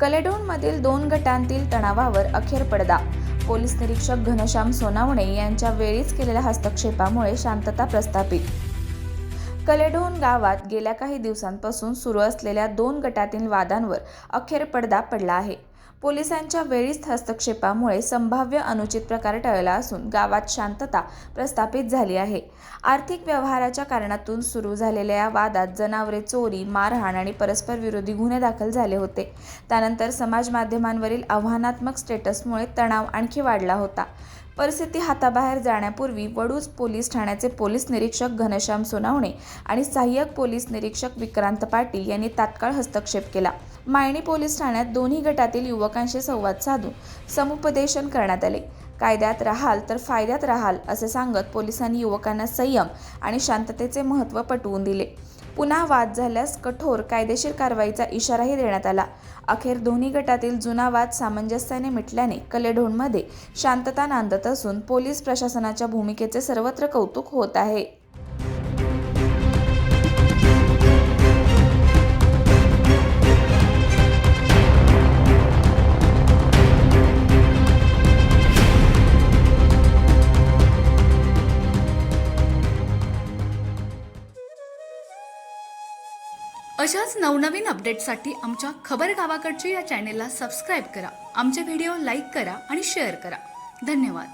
कलेडोनमधील 2 गटांतील तणावावर अखेर पडदा। पोलीस निरीक्षक घनश्याम सोनावणे यांच्या वेळीच केलेल्या हस्तक्षेपामुळे शांतता प्रस्थापित। कलेडोन गावात गेल्या काही दिवसांपासून सुरू असलेल्या 2 गटातील वादांवर अखेर पडदा पडला आहे। पोलिसांच्या वेळीच हस्तक्षेपामुळे संभाव्य अनुचित प्रकार टळला असून गावात शांतता प्रस्थापित झाली आहे। आर्थिक व्यवहाराच्या कारणातून सुरू झालेल्या या वादात जनावरे चोरी, मारहाण आणि परस्पर विरोधी गुन्हे दाखल झाले होते। त्यानंतर समाज माध्यमांवरील आव्हानात्मक स्टेटसमुळे तणाव आणखी वाढला होता। परिस्थिती हाताबाहेर जाण्यापूर्वी वडूज पोलीस ठाण्याचे पोलीस निरीक्षक घनश्याम सोनावणे आणि सहाय्यक पोलीस निरीक्षक विक्रांत पाटील यांनी तात्काळ हस्तक्षेप केला। मायणी पोलीस ठाण्यात दोन्ही गटातील युवकांशी संवाद साधून समुपदेशन करण्यात आले। कायद्यात राहाल तर फायद्यात राहाल असे सांगत पोलिसांनी युवकांना संयम आणि शांततेचे महत्त्व पटवून दिले। पुन्हा वाद झाल्यास कठोर कायदेशीर कारवाईचा इशाराही देण्यात आला। अखेर दोन्ही गटातील जुना वाद सामंजस्याने मिटल्याने कलेडोनमध्ये शांतता नांदत असून पोलीस प्रशासनाच्या भूमिकेचे सर्वत्र कौतुक होत आहे। अशाच नवनवीन अपडेट्ससाठी आमच्या खबर गावाकडची या चॅनेलला सबस्क्राईब करा, आमचे व्हिडिओ लाईक करा आणि शेअर करा। धन्यवाद।